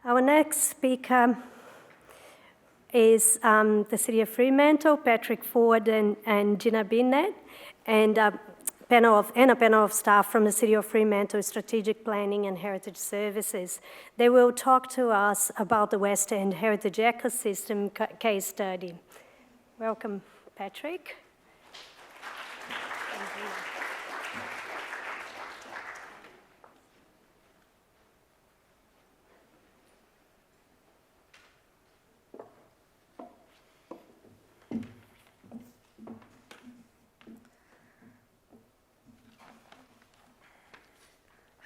Our next speaker is the City of Fremantle, Patrick Ford and Gina Binnett, and a panel of staff from the City of Fremantle Strategic Planning and Heritage Services. They will talk to us about the West End Heritage Ecosystem case study. Welcome, Patrick.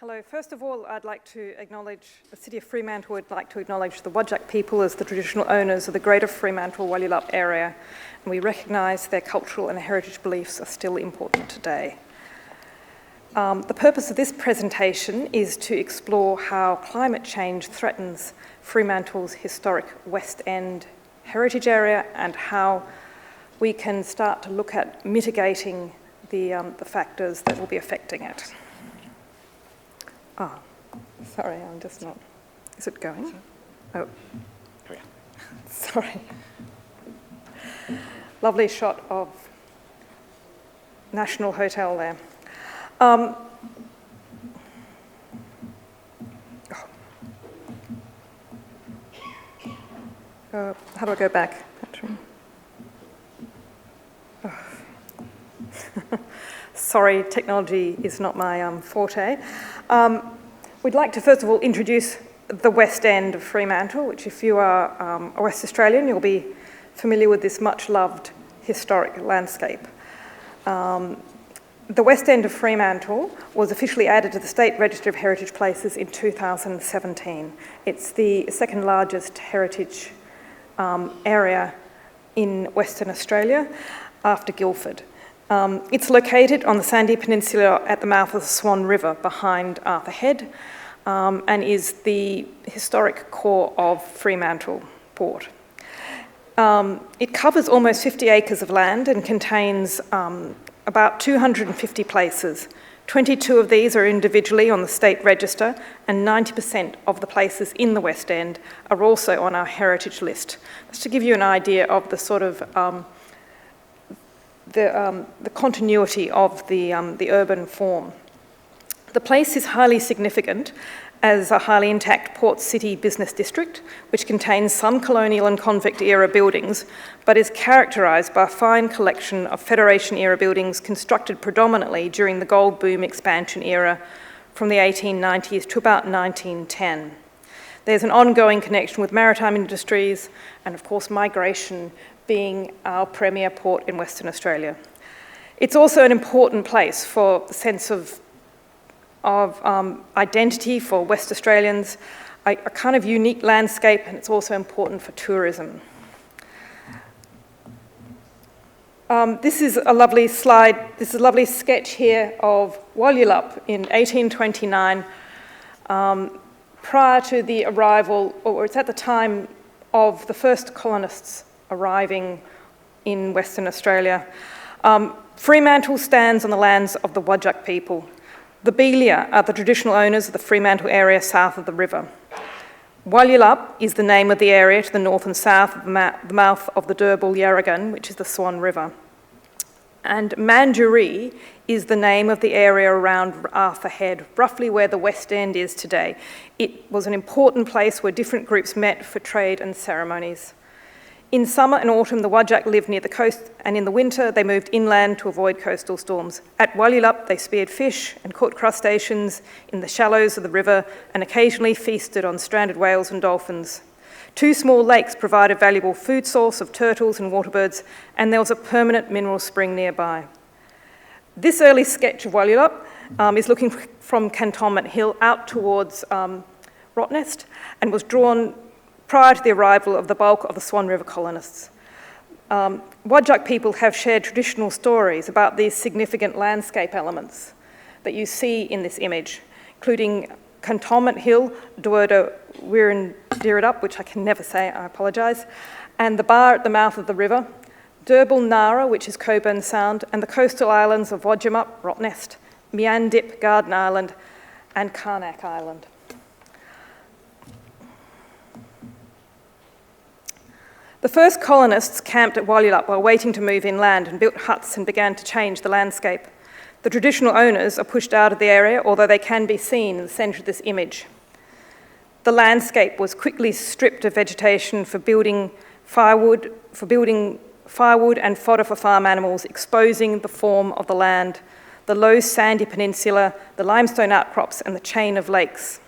Hello. First of all, I'd like to acknowledge the City of Fremantle. Would like to acknowledge the Whadjuk people as the traditional owners of the Greater Fremantle Walyalup area, and we recognise their cultural and heritage beliefs are still important today. The purpose of this presentation is to explore how climate change threatens Fremantle's historic West End heritage area and how we can start to look at mitigating the factors that will be affecting it. Sorry, I'm just not. Is it going? Oh, sorry. Lovely shot of National Hotel there. How do I go back, Patrick? Sorry, technology is not my forte. We'd like to first of all introduce the West End of Fremantle, which if you are a West Australian, you'll be familiar with this much loved historic landscape. The West End of Fremantle was officially added to the State Register of Heritage Places in 2017. It's the second largest heritage area in Western Australia after Guildford. It's located on the Sandy Peninsula at the mouth of the Swan River behind Arthur Head, and is the historic core of Fremantle Port. It covers almost 50 acres of land and contains about 250 places. 22 of these are individually on the state register, and 90% of the places in the West End are also on our heritage list. Just to give you an idea of the sort of the continuity of the urban form. The place is highly significant as a highly intact port city business district, which contains some colonial and convict era buildings, but is characterised by a fine collection of Federation era buildings constructed predominantly during the gold boom expansion era from the 1890s to about 1910. There's an ongoing connection with maritime industries and, of course, migration being our premier port in Western Australia. It's also an important place for the sense of identity for West Australians, a kind of unique landscape, and it's also important for tourism. This is a lovely slide, this is a lovely sketch here of Walyalup in 1829, prior to the arrival, or it's at the time of the first colonists arriving in Western Australia. Fremantle stands on the lands of the Whadjuk people. The Belia are the traditional owners of the Fremantle area south of the river. Walyalup is the name of the area to the north and south of the mouth of the Derbil Yarragon, which is the Swan River. And Manjuree is the name of the area around Arthur Head, roughly where the West End is today. It was an important place where different groups met for trade and ceremonies. In summer and autumn, the Whadjuk lived near the coast, and in the winter, they moved inland to avoid coastal storms. At Walyalup, they speared fish and caught crustaceans in the shallows of the river and occasionally feasted on stranded whales and dolphins. 2 small lakes provide a valuable food source of turtles and waterbirds, and there was a permanent mineral spring nearby. This early sketch of Walyalup is looking from Cantonment Hill out towards Rottnest and was drawn prior to the arrival of the bulk of the Swan River colonists. Whadjuk people have shared traditional stories about these significant landscape elements that you see in this image, including Cantonment Hill, Duerda Wirrindiridup, which I can never say, I apologise, and the bar at the mouth of the river, Derbil Nara, which is Coburn Sound, and the coastal islands of Wodjamup, Rottnest, Miandip, Garden Island, and Karnak Island. The first colonists camped at Walyulup while waiting to move inland and built huts and began to change the landscape. The traditional owners are pushed out of the area, although they can be seen in the centre of this image. The landscape was quickly stripped of vegetation for building firewood and fodder for farm animals, exposing the form of the land, the low sandy peninsula, the limestone outcrops and the chain of lakes.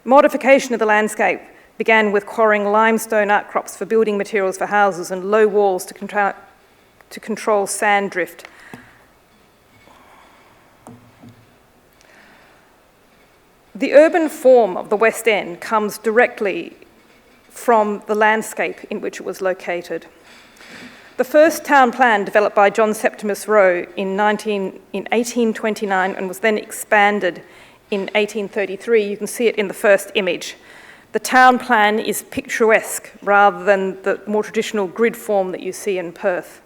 Modification of the landscape began with quarrying limestone outcrops for building materials for houses and low walls to control sand drift. The urban form of the West End comes directly from the landscape in which it was located. The first town plan developed by John Septimus Roe in 1829 and was then expanded in 1833. You can see it in the first image. The town plan is picturesque rather than the more traditional grid form that you see in Perth.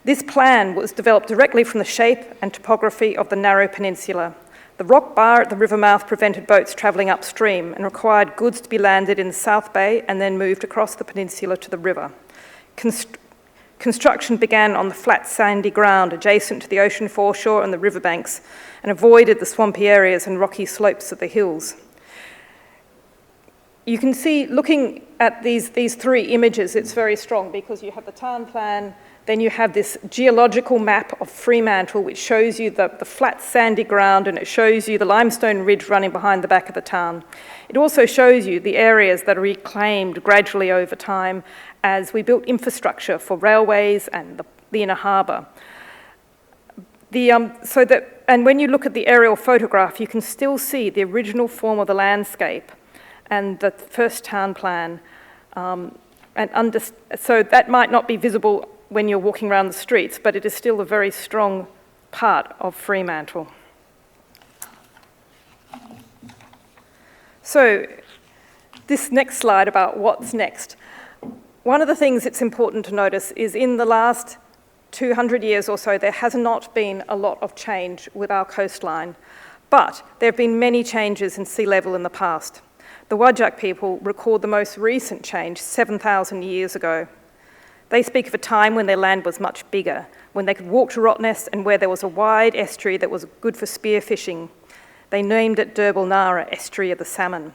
This plan was developed directly from the shape and topography of the narrow peninsula. The rock bar at the river mouth prevented boats travelling upstream and required goods to be landed in the South Bay and then moved across the peninsula to the river. Construction began on the flat sandy ground adjacent to the ocean foreshore and the riverbanks and avoided the swampy areas and rocky slopes of the hills. You can see, looking at these three images, it's very strong because you have the town plan, then you have this geological map of Fremantle which shows you the flat sandy ground and it shows you the limestone ridge running behind the back of the town. It also shows you the areas that are reclaimed gradually over time as we built infrastructure for railways and the inner harbour. And when you look at the aerial photograph, you can still see the original form of the landscape and the first town plan. So that might not be visible when you're walking around the streets, but it is still a very strong part of Fremantle. So this next slide about what's next. One of the things it's important to notice is in the last 200 years or so, there has not been a lot of change with our coastline, but there have been many changes in sea level in the past. The Whadjuk people record the most recent change 7,000 years ago. They speak of a time when their land was much bigger, when they could walk to Rottnest and where there was a wide estuary that was good for spearfishing. They named it Derbil Nara, Estuary of the Salmon.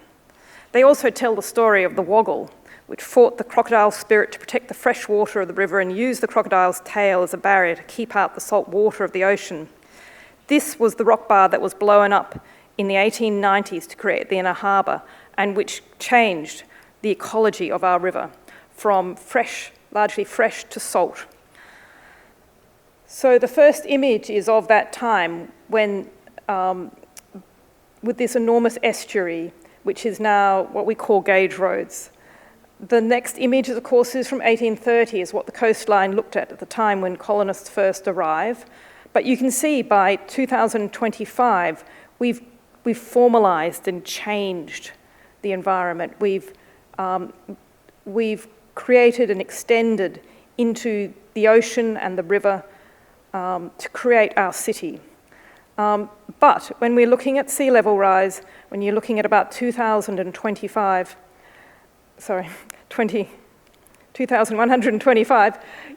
They also tell the story of the Woggle, which fought the crocodile spirit to protect the fresh water of the river and used the crocodile's tail as a barrier to keep out the salt water of the ocean. This was the rock bar that was blown up in the 1890s to create the inner harbour and which changed the ecology of our river from largely fresh to salt. So the first image is of that time when, with this enormous estuary, which is now what we call gauge roads. The next image, of course, is from 1830, is what the coastline looked at the time when colonists first arrived. But you can see by 2025, we've formalised and changed the environment. We've created and extended into the ocean and the river to create our city. But when we're looking at sea level rise, when you're looking at about 2125,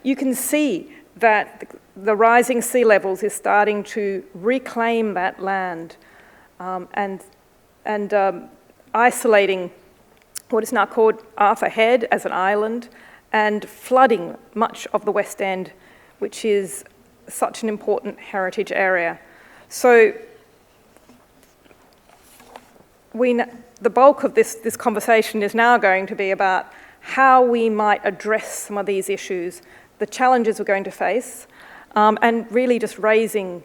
you can see that the rising sea levels is starting to reclaim that land and isolating what is now called Arthur Head as an island and flooding much of the West End, which is such an important heritage area. So the bulk of this conversation is now going to be about how we might address some of these issues, the challenges we're going to face, and really just raising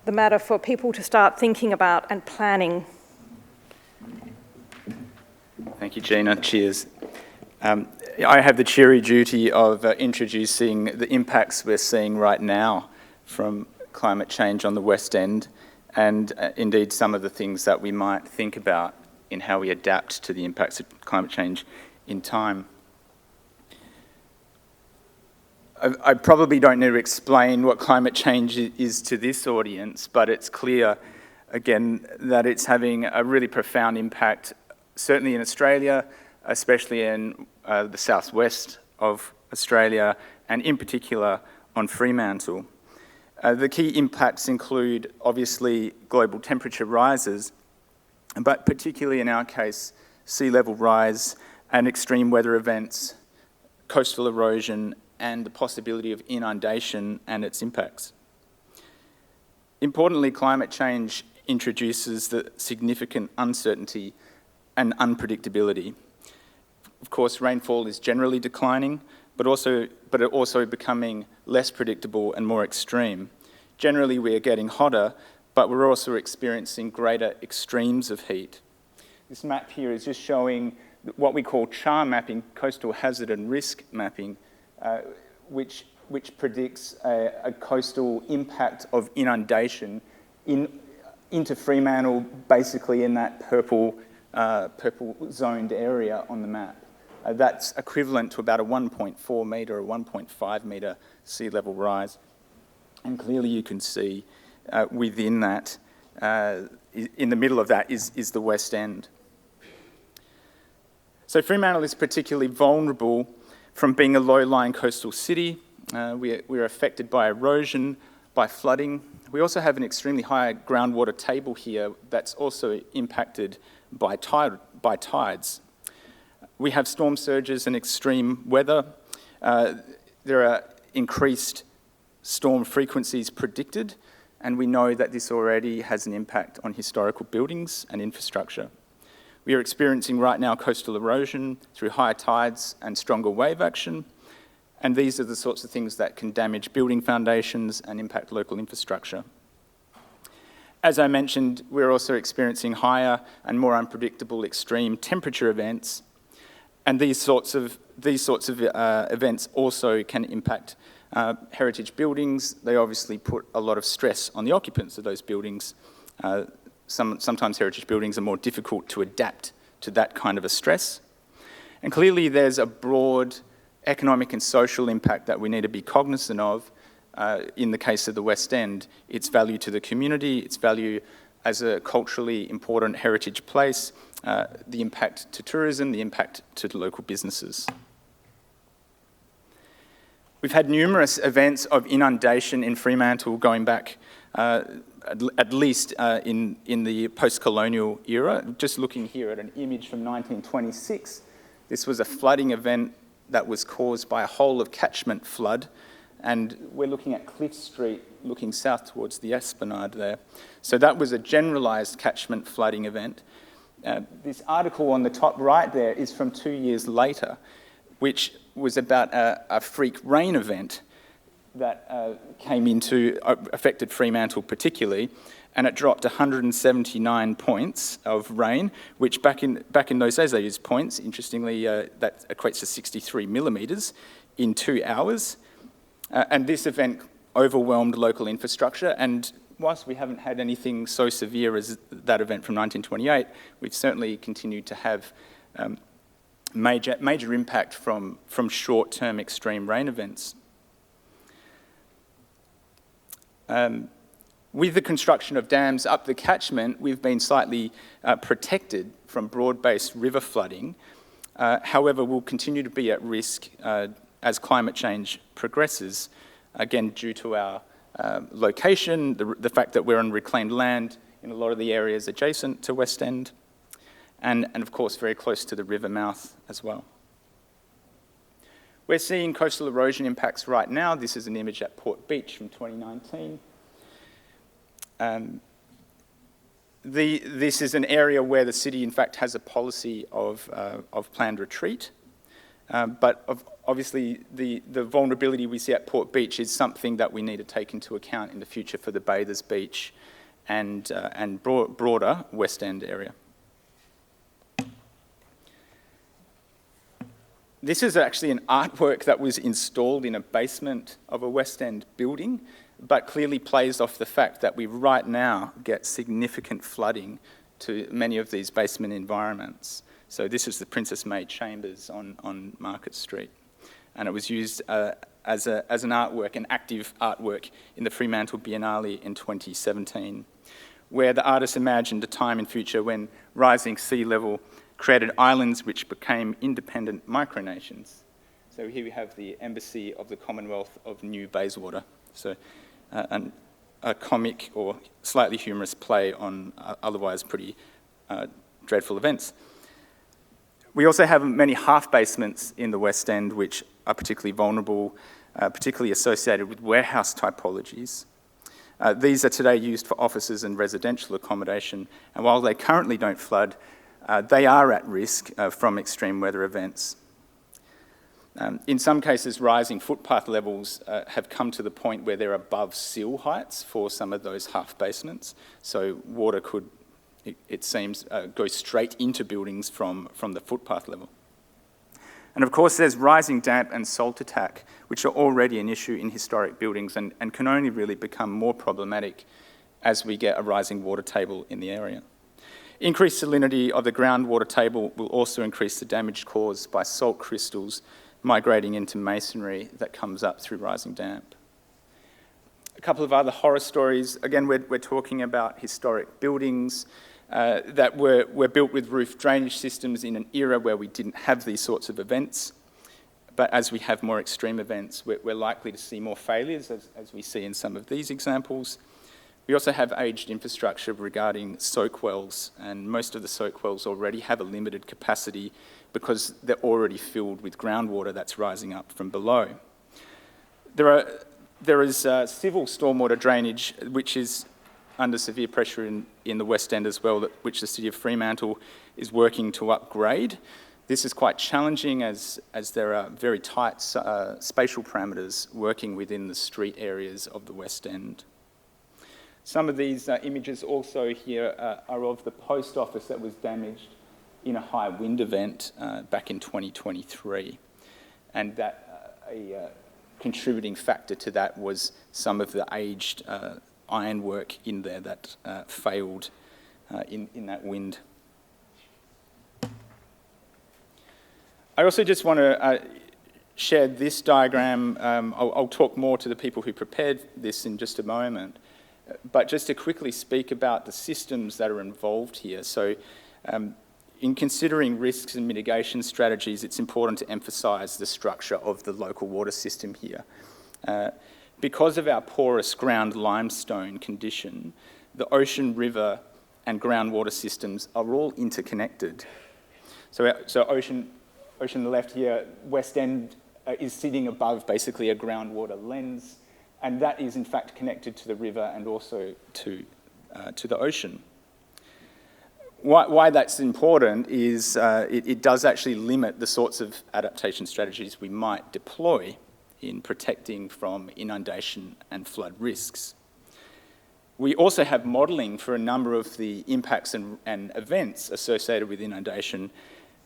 the matter for people to start thinking about and planning. Thank you, Gina. Cheers. I have the cheery duty of introducing the impacts we're seeing right now from climate change on the West End, and indeed some of the things that we might think about in how we adapt to the impacts of climate change in time. I probably don't need to explain what climate change is to this audience, but it's clear, again, that it's having a really profound impact, certainly in Australia, especially in the southwest of Australia, and in particular on Fremantle. The key impacts include, obviously, global temperature rises, but particularly in our case, sea level rise and extreme weather events, coastal erosion, and the possibility of inundation and its impacts. Importantly, climate change introduces the significant uncertainty and unpredictability. Of course, rainfall is generally declining, but it also becoming less predictable and more extreme. Generally, we are getting hotter, but we're also experiencing greater extremes of heat. This map here is just showing what we call CHAR mapping, coastal hazard and risk mapping, which predicts a coastal impact of inundation into Fremantle, basically in that purple zoned area on the map. That's equivalent to about a 1.4 metre or 1.5 metre sea level rise. And clearly you can see within that, in the middle of that is the West End. So Fremantle is particularly vulnerable from being a low-lying coastal city. We're affected by erosion, by flooding. We also have an extremely high groundwater table here that's also impacted by tides. We have storm surges and extreme weather. There are increased storm frequencies predicted, and we know that this already has an impact on historical buildings and infrastructure. We are experiencing right now coastal erosion through higher tides and stronger wave action, and these are the sorts of things that can damage building foundations and impact local infrastructure. As I mentioned, we're also experiencing higher and more unpredictable extreme temperature events, and these sorts of events also can impact heritage buildings. They obviously put a lot of stress on the occupants of those buildings. Sometimes heritage buildings are more difficult to adapt to that kind of a stress. And clearly there's a broad economic and social impact that we need to be cognizant of. In the case of the West End, its value to the community, its value as a culturally important heritage place, the impact to tourism, the impact to the local businesses. We've had numerous events of inundation in Fremantle going back at least in the post-colonial era. Just looking here at an image from 1926, this was a flooding event that was caused by a whole of catchment flood, and we're looking at Cliff Street, looking south towards the Esplanade there. So that was a generalised catchment flooding event. This article on the top right there is from 2 years later, which was about a freak rain event that affected Fremantle particularly, and it dropped 179 points of rain, which back in those days they used points. Interestingly, that equates to 63 millimetres in 2 hours. And this event overwhelmed local infrastructure, and whilst we haven't had anything so severe as that event from 1928, we've certainly continued to have major impact from short-term extreme rain events. With the construction of dams up the catchment, we've been slightly protected from broad-based river flooding. However, we'll continue to be at risk as climate change progresses, again, due to our location, the fact that we're on reclaimed land in a lot of the areas adjacent to West End, and of course very close to the river mouth as well. We're seeing coastal erosion impacts right now. This is an image at Port Beach from 2019. This is an area where the city, in fact, has a policy of planned retreat. But obviously, the vulnerability we see at Port Beach is something that we need to take into account in the future for the Bathers Beach and broader West End area. This is actually an artwork that was installed in a basement of a West End building, but clearly plays off the fact that we right now get significant flooding to many of these basement environments. So this is the Princess Maid Chambers on Market Street. And it was used as an artwork, an active artwork in the Fremantle Biennale in 2017, where the artist imagined a time in future when rising sea level created islands which became independent micronations. So here we have the Embassy of the Commonwealth of New Bayswater. So a comic or slightly humorous play on otherwise pretty dreadful events. We also have many half basements in the West End which are particularly vulnerable, particularly associated with warehouse typologies. These are today used for offices and residential accommodation, and while they currently don't flood, they are at risk from extreme weather events. In some cases, rising footpath levels have come to the point where they're above sill heights for some of those half basements, so water could, it seems, go straight into buildings from the footpath level. And of course, there's rising damp and salt attack, which are already an issue in historic buildings and can only really become more problematic as we get a rising water table in the area. Increased salinity of the groundwater table will also increase the damage caused by salt crystals migrating into masonry that comes up through rising damp. A couple of other horror stories. Again, we're talking about historic buildings that were built with roof drainage systems in an era where we didn't have these sorts of events. But as we have more extreme events, we're likely to see more failures, as we see in some of these examples. We also have aged infrastructure regarding soak wells, and most of the soak wells already have a limited capacity because they're already filled with groundwater that's rising up from below. There is civil stormwater drainage, which is under severe pressure in the West End as well, which the City of Fremantle is working to upgrade. This is quite challenging as there are very tight spatial parameters working within the street areas of the West End. Some of these images also here are of the post office that was damaged in a high wind event back in 2023. And that a contributing factor to that was some of the aged ironwork in there that failed in that wind. I also just want to share this diagram. I'll talk more to the people who prepared this in just a moment, but just to quickly speak about the systems that are involved here. So in considering risks and mitigation strategies, it's important to emphasise the structure of the local water system here. Because of our porous ground limestone condition, the ocean, river and groundwater systems are all interconnected. So ocean on the left here, West End is sitting above basically a groundwater lens, and that is in fact connected to the river and also to the ocean. Why that's important is it does actually limit the sorts of adaptation strategies we might deploy in protecting from inundation and flood risks. We also have modelling for a number of the impacts and events associated with inundation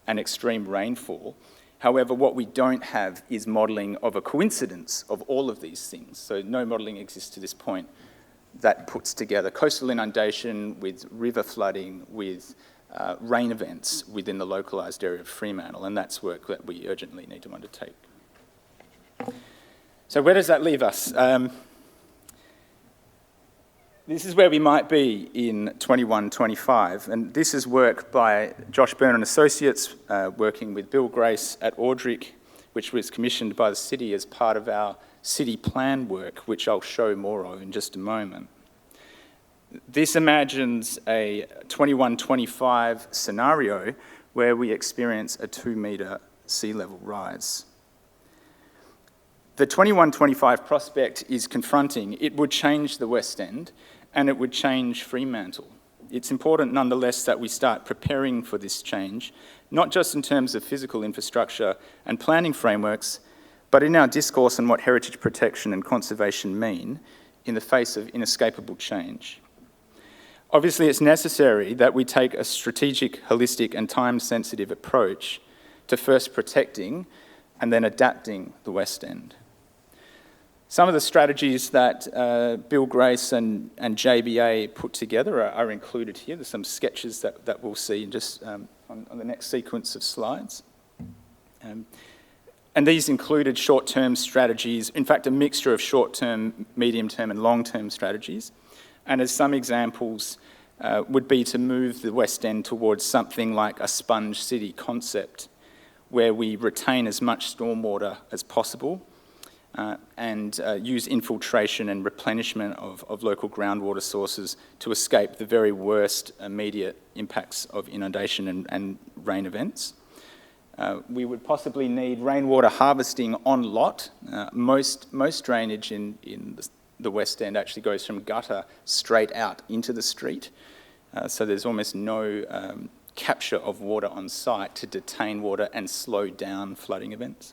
and extreme rainfall. However, what we don't have is modelling of a coincidence of all of these things. So no modelling exists to this point that puts together coastal inundation with river flooding, with rain events within the localised area of Fremantle, and that's work that we urgently need to undertake. So where does that leave us? This is where we might be in 21-25, and this is work by Josh Byrne and Associates, working with Bill Grace at Audric, which was commissioned by the city as part of our city plan work, which I'll show more of in just a moment. This imagines a 21-25 scenario where we experience a 2-metre sea level rise. The 21-25 prospect is confronting. It would change the West End and it would change Fremantle. It's important nonetheless that we start preparing for this change, not just in terms of physical infrastructure and planning frameworks, but in our discourse on what heritage protection and conservation mean in the face of inescapable change. Obviously, it's necessary that we take a strategic, holistic and time-sensitive approach to first protecting and then adapting the West End. Some of the strategies that Bill Grace and JBA put together are included here. There's some sketches that we'll see in just on the next sequence of slides. And these included short-term strategies, in fact, a mixture of short-term, medium-term and long-term strategies. And as some examples, would be to move the West End towards something like a sponge city concept, where we retain as much stormwater as possible and use infiltration and replenishment of local groundwater sources to escape the very worst immediate impacts of inundation and rain events. We would possibly need rainwater harvesting on lot. Most drainage in the West End actually goes from gutter straight out into the street. So there's almost no capture of water on site to detain water and slow down flooding events.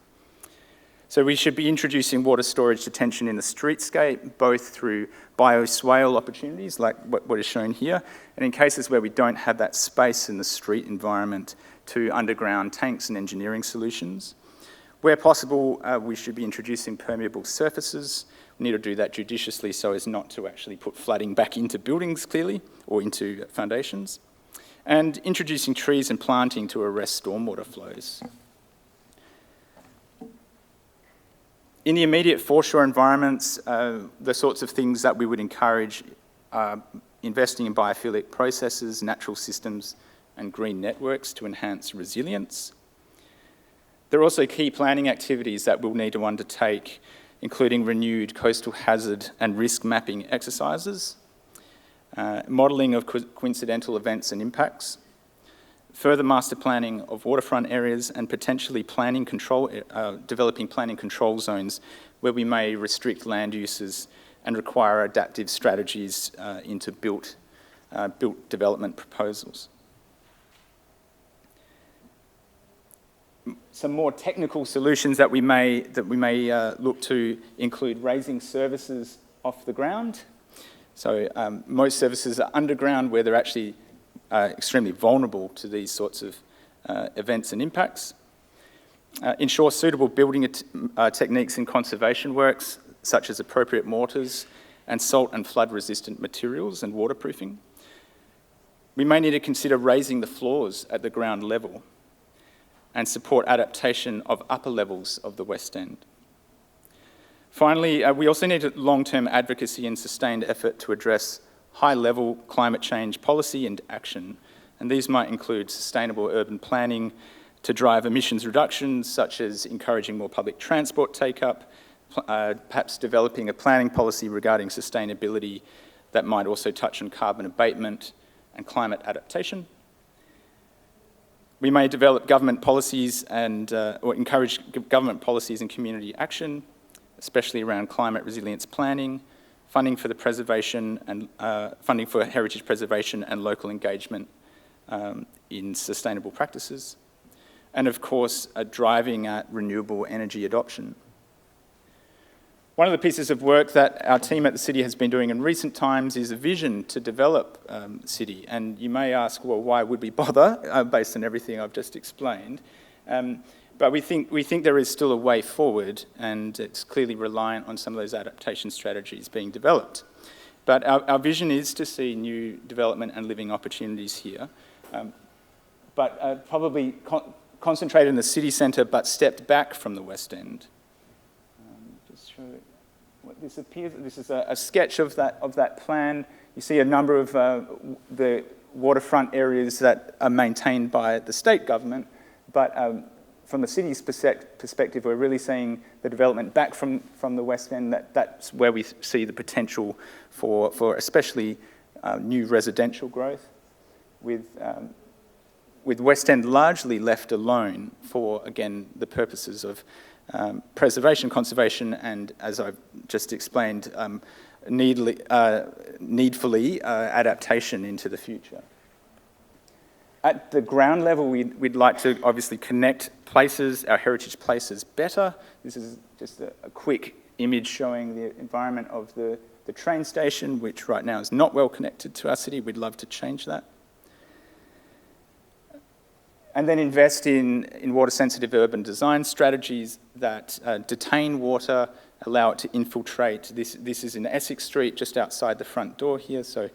So we should be introducing water storage detention in the streetscape, both through bioswale opportunities like what is shown here, and in cases where we don't have that space in the street environment, to underground tanks and engineering solutions. Where possible, we should be introducing permeable surfaces. We need to do that judiciously so as not to actually put flooding back into buildings clearly or into foundations. And introducing trees and planting to arrest stormwater flows. In the immediate foreshore environments, the sorts of things that we would encourage are investing in biophilic processes, natural systems, and green networks to enhance resilience. There are also key planning activities that we'll need to undertake, including renewed coastal hazard and risk mapping exercises, modelling of coincidental events and impacts, further master planning of waterfront areas, and potentially developing planning control zones where we may restrict land uses and require adaptive strategies into built development proposals. Some more technical solutions that we may look to include raising services off the ground. So most services are underground, where they're actually extremely vulnerable to these sorts of events and impacts. Ensure suitable building techniques in conservation works, such as appropriate mortars and salt and flood resistant materials and waterproofing. We may need to consider raising the floors at the ground level and support adaptation of upper levels of the West End. Finally, we also need long-term advocacy and sustained effort to address high-level climate change policy and action, and these might include sustainable urban planning to drive emissions reductions, such as encouraging more public transport take-up, perhaps developing a planning policy regarding sustainability that might also touch on carbon abatement and climate adaptation. We may develop government policies or encourage government policies and community action, especially around climate resilience planning, funding for the preservation and funding for heritage preservation and local engagement in sustainable practices, and of course, driving at renewable energy adoption. One of the pieces of work that our team at the City has been doing in recent times is a vision to develop City. And you may ask, well, why would we bother, based on everything I've just explained? But we think there is still a way forward, and it's clearly reliant on some of those adaptation strategies being developed. But our vision is to see new development and living opportunities here, but probably concentrated in the city centre, but stepped back from the West End. Just show what this appears. This is a sketch of that plan. You see a number of the waterfront areas that are maintained by the state government, but from the city's perspective, we're really seeing the development back from the West End. That's where we see the potential for especially new residential growth, with West End largely left alone for, again, the purposes of preservation, conservation, and, as I've just explained, needfully adaptation into the future. At the ground level, we'd like to obviously connect places, our heritage places, better. This is just a quick image showing the environment of the train station, which right now is not well connected to our city. We'd love to change that. And then invest in water-sensitive urban design strategies that detain water, allow it to infiltrate. This is in Essex Street, just outside the front door here, so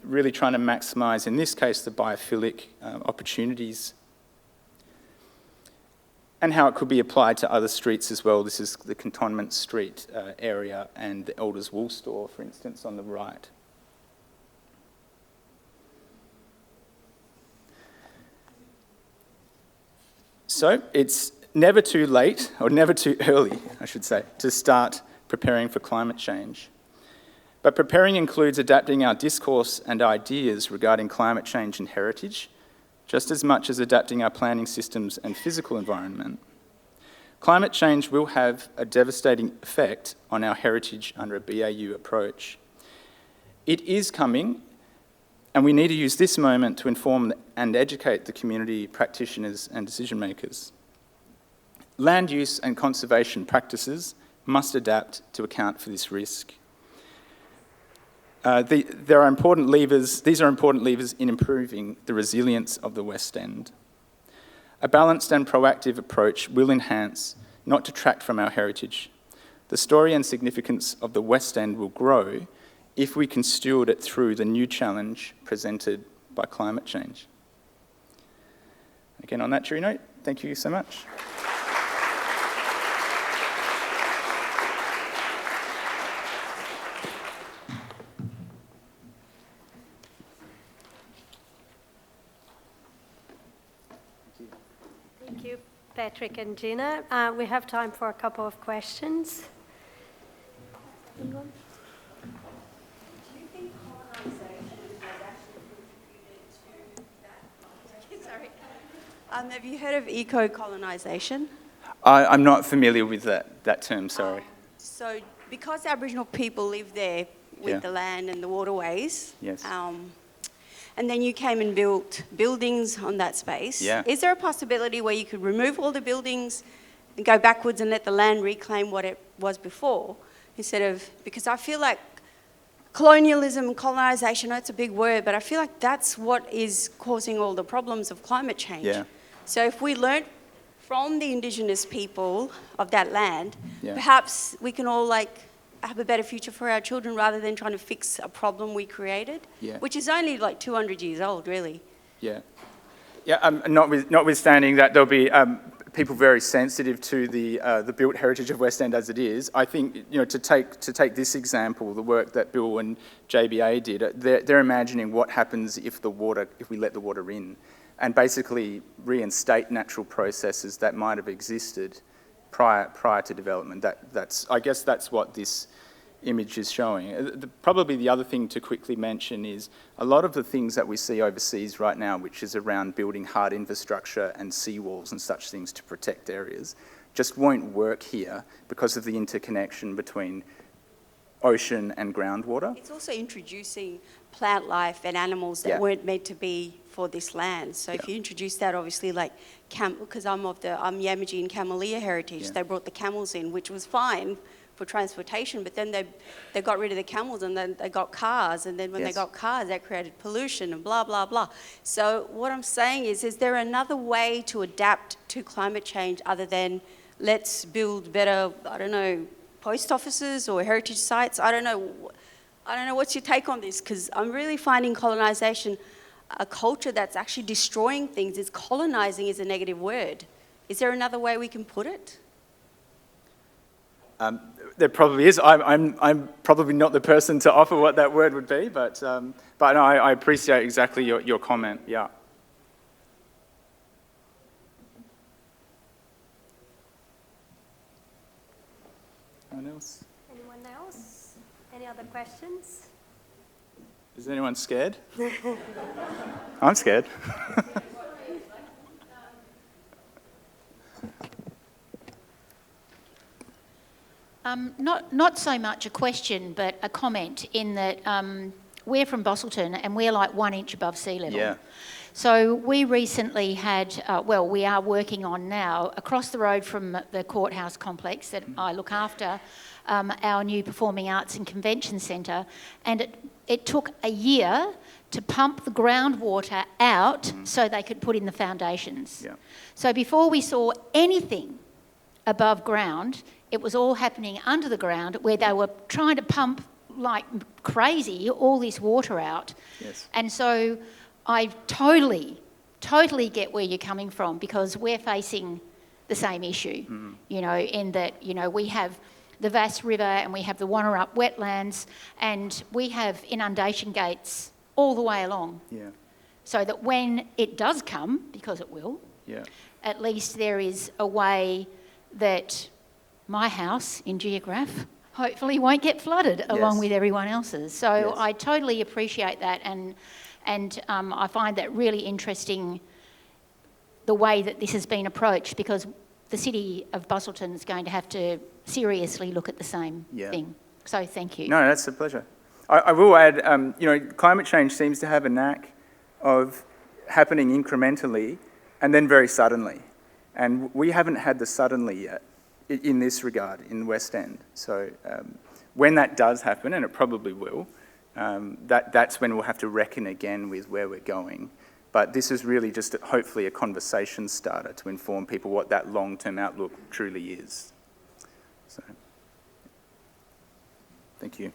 really trying to maximise, in this case, the biophilic opportunities, and how it could be applied to other streets as well. This is the Cantonment Street area and the Elders Wool Store, for instance, on the right. So it's never too late, or never too early, I should say, to start preparing for climate change. But preparing includes adapting our discourse and ideas regarding climate change and heritage, just as much as adapting our planning systems and physical environment. Climate change will have a devastating effect on our heritage under a BAU approach. It is coming, and we need to use this moment to inform and educate the community, practitioners and decision makers. Land use and conservation practices must adapt to account for this risk. These are important levers in improving the resilience of the West End. A balanced and proactive approach will enhance, not detract from our heritage. The story and significance of the West End will grow if we can steward it through the new challenge presented by climate change. Again, on that cheery note, thank you so much. Thank you, Patrick and Gina. We have time for a couple of questions. Anyone? Do you think colonisation has actually contributed to that? Sorry. Have you heard of eco-colonisation? I'm not familiar with that term, sorry. So because Aboriginal people live there with the land and the waterways, Yes. And then you came and built buildings on that space. Yeah. Is there a possibility where you could remove all the buildings and go backwards and let the land reclaim what it was before, instead of, because I feel like colonialism and colonisation, I know it's a big word, but I feel like that's what is causing all the problems of climate change. Yeah. So if we learnt from the Indigenous people of that land, Yeah. perhaps we can all have a better future for our children rather than trying to fix a problem we created, Yeah. which is only 200 years old, really. Yeah. Yeah, notwithstanding that there'll be people very sensitive to the built heritage of West End as it is. I think, to take this example, the work that Bill and JBA did, they're imagining what happens if we let the water in, and basically reinstate natural processes that might have existed prior to development. I guess that's what this image is showing. Probably the other thing to quickly mention is a lot of the things that we see overseas right now, which is around building hard infrastructure and seawalls and such things to protect areas, just won't work here because of the interconnection between ocean and groundwater. It's also introducing plant life and animals that weren't meant to be for this land. So if you introduce that, obviously, because I'm Yamaji and Camellia heritage, they brought the camels in, which was fine for transportation, but then they got rid of the camels and then they got cars, and then when they got cars, that created pollution and blah, blah, blah. So what I'm saying is there another way to adapt to climate change other than let's build better, I don't know, post offices or heritage sites? I don't know what's your take on this, because I'm really finding colonisation a culture that's actually destroying things. Is colonising is a negative word. Is there another way we can put it? There probably is. I'm probably not the person to offer what that word would be, but no, I appreciate exactly your comment. Yeah. Anyone else? Anyone else? Any other questions? Is anyone scared? I'm scared. Not so much a question, but a comment in that we're from Bostleton and we're 1 inch above sea level. Yeah. So we recently had, we are working on now, across the road from the courthouse complex that I look after, our new Performing Arts and Convention Centre, and it took a year to pump the groundwater out so they could put in the foundations. Yeah. So before we saw anything above ground, it was all happening under the ground, where they were trying to pump like crazy all this water out. Yes. And so I totally get where you're coming from, because we're facing the same issue, in that, we have the Vass River and we have the Wannerup wetlands, and we have inundation gates all the way along. Yeah. So that when it does come, because it will, at least there is a way that my house in Geograph hopefully won't get flooded along with everyone else's. So I totally appreciate that, and I find that really interesting, the way that this has been approached, because the City of Busselton is going to have to seriously look at the same thing. So thank you. No, that's a pleasure. I will add, climate change seems to have a knack of happening incrementally and then very suddenly. And we haven't had the suddenly yet in this regard in West End. So when that does happen, and it probably will, that's when we'll have to reckon again with where we're going. But this is really just hopefully a conversation starter to inform people what that long-term outlook truly is. So, thank you.